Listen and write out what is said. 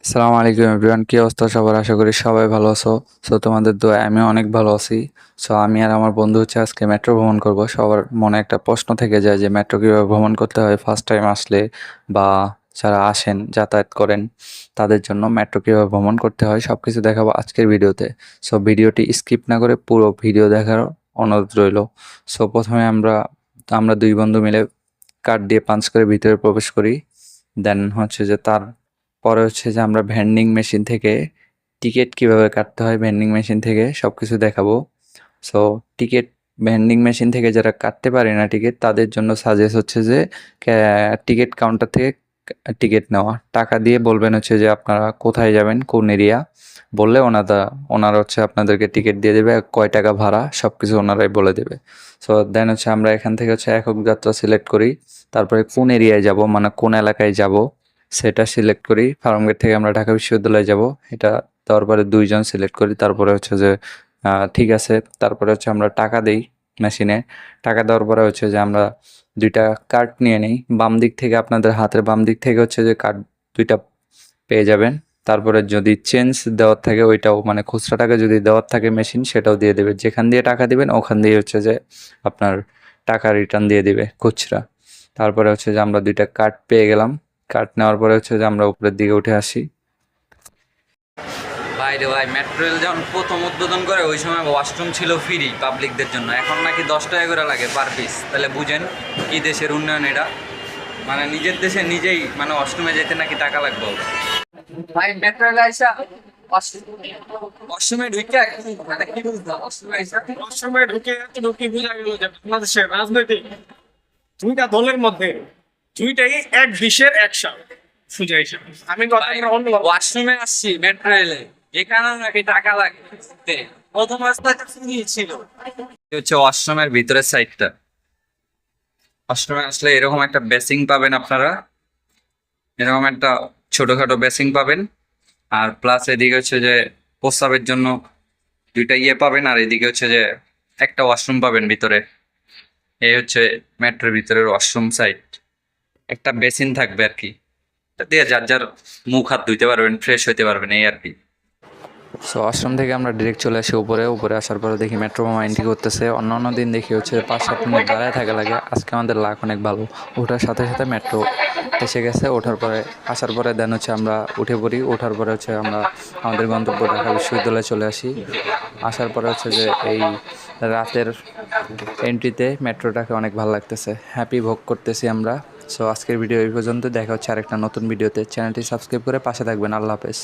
আসসালামু আলাইকুম এভরিওয়ান, কি অবস্থা সবার? আশা করি সবাই ভালো আছো। তোমাদের দোয়ায় আমিও অনেক ভালো আছি। আমি আর আমার বন্ধু হচ্ছে আজকে মেট্রো ভ্রমণ করব। সবার মনে একটা প্রশ্ন থেকে যায় যে মেট্রো কীভাবে ভ্রমণ করতে হয় ফার্স্ট টাইম আসলে, বা যারা আসেন যাতায়াত করেন তাদের জন্য মেট্রো কীভাবে ভ্রমণ করতে হয় সব কিছু দেখাবো আজকের ভিডিওতে। ভিডিওটি স্কিপ না করে পুরো ভিডিও দেখার অনুরোধ রইল। প্রথমে আমরা আমরা দুই বন্ধু মিলে কার্ড দিয়ে পাঞ্চ করে ভিতরে প্রবেশ করি। দেন হচ্ছে যে পরে হচ্ছে যে আমরা ভেন্ডিং মেশিন থেকে টিকিট কিভাবে কাটতে হয় ভেন্ডিং মেশিন থেকে সবকিছু দেখাবো। সো টিকিট ভেন্ডিং মেশিন থেকে যারা কাটতে পারে না টিকিট, তাদের জন্য সাজেস্ট হচ্ছে যে টিকিট কাউন্টার থেকে টিকিট নেওয়া। টাকা দিয়ে বলবেন হচ্ছে যে আপনারা কোথায় যাবেন, কোন এরিয়া, বললে ওনারা হচ্ছে আপনাদেরকে টিকিট দিয়ে দেবে, কয় টাকা ভাড়া সব কিছু ওনারাই বলে দেবে। দেন হচ্ছে আমরা এখান থেকে হচ্ছে একক যাত্রা সিলেক্ট করি। তারপরে কোন এরিয়ায় যাব, মানে কোন এলাকায় যাব সেটা সিলেক্ট করি। ফার্মগেট থেকে আমরা ঢাকা বিশ্ববিদ্যালয়ে যাব, এটা দেওয়ার পরে দুইজন সিলেক্ট করি। তারপরে হচ্ছে যে ঠিক আছে, তারপরে হচ্ছে আমরা টাকা দেই মেশিনে। টাকা দেওয়ার পরে হচ্ছে যে আমরা দুইটা কার্ড নিয়ে নিই। বাম দিক থেকে, আপনাদের হাতের বাম দিক থেকে হচ্ছে যে কার্ড দুইটা পেয়ে যাবেন। তারপরে যদি চেঞ্জ দেওয়ার থাকে ওইটাও, মানে খুচরা টাকা যদি দেওয়ার থাকে মেশিন, সেটাও দিয়ে দেবে। যেখান দিয়ে টাকা দিবেন ওখান দিয়ে হচ্ছে যে আপনার টাকা রিটার্ন দিয়ে দিবে খুচরা। তারপরে হচ্ছে যে আমরা দুইটা কার্ড পেয়ে গেলাম। কার্ড নেওয়ার পরে হচ্ছে যে আমরা উপরের দিকে উঠে আসি। ভাই রে ভাই, মেট্রো রেল যখন প্রথম উদ্বোধন করে ওই সময় ওয়াশরুম ছিল ফ্রি পাবলিকদের জন্য, এখন নাকি 10 টাকা করে লাগে পার পিস। তাহলে বুঝেন কি দেশের উন্নয়ন এটা। মানে নিজের দেশে নিজেই মানে ওয়াশরুমে যেতে নাকি টাকা লাগবে। ভাই মেট্রো রেল আইসা ওয়াশরুমে ঢুকে মানে কি বুঝলাম, অসময়ে ঢুকে বোঝা গেল যে বাংলাদেশের রাজনৈতিক দুইটা দলের মধ্যে দুইটাই এক বিষের এক সাপ সোজা হিসাবে আমি কথা অন্য ওয়াশরুমে আসছি মেট্রো রেলে, এখানে নাকি টাকা লাগে। প্রথম রাস্তাটা ফ্রি ছিল। হচ্ছে ওয়াশরুমের ভিতরের সাইডটা। ওয়াশরুমে আসলে এরকম একটা বেসিং পাবেন আপনারা, এরকম একটা ছোটখাটো বেসিং পাবেন। আর প্লাস এদিকে হচ্ছে যে প্রস্রাবের জন্য দুইটা ইয়ে পাবেন, আর এদিকে হচ্ছে যে একটা ওয়াশরুম পাবেন ভিতরে। এই হচ্ছে মেট্রোর ভিতরের ওয়াশরুম সাইড। একটা বেসিন থাকবে আর কি, এটা দিয়ে যার যার মুখ হাত ধুইতে পারবেন, ফ্রেশ হইতে পারবেন, এই আর কি। আশ্রম থেকে আমরা ডিরেক্ট চলে আসি উপরে। উপরে আসার পরে দেখি মেট্রো মামা এন্ট্রি করতেছে। অন্যান্য দিন দেখি হচ্ছে 5-7 মিনিট দাঁড়ায় থাকা লাগে, আজকে আমাদের লাক অনেক ভালো। ওঠার সাথে সাথে মেট্রো এসে গেছে। ওঠার পরে আসার পরে দেন হচ্ছে আমরা উঠে পড়ি। ওঠার পরে হচ্ছে আমরা আমাদের গন্তব্য ঢাকা বিশ্ববিদ্যালয়ে চলে আসি। আসার পরে হচ্ছে যে এই রাতের এন্ট্রিতে মেট্রোটাকে অনেক ভালো লাগতেছে, হ্যাপি ভোগ করতেছি আমরা। আজকের ভিডিও এই পর্যন্ত, দেখা হচ্ছে আরেকটা নতুন ভিডিওতে। চ্যানেলটি সাবস্ক্রাইব করে পাশে থাকবেন। আল্লাহ হাফেজ।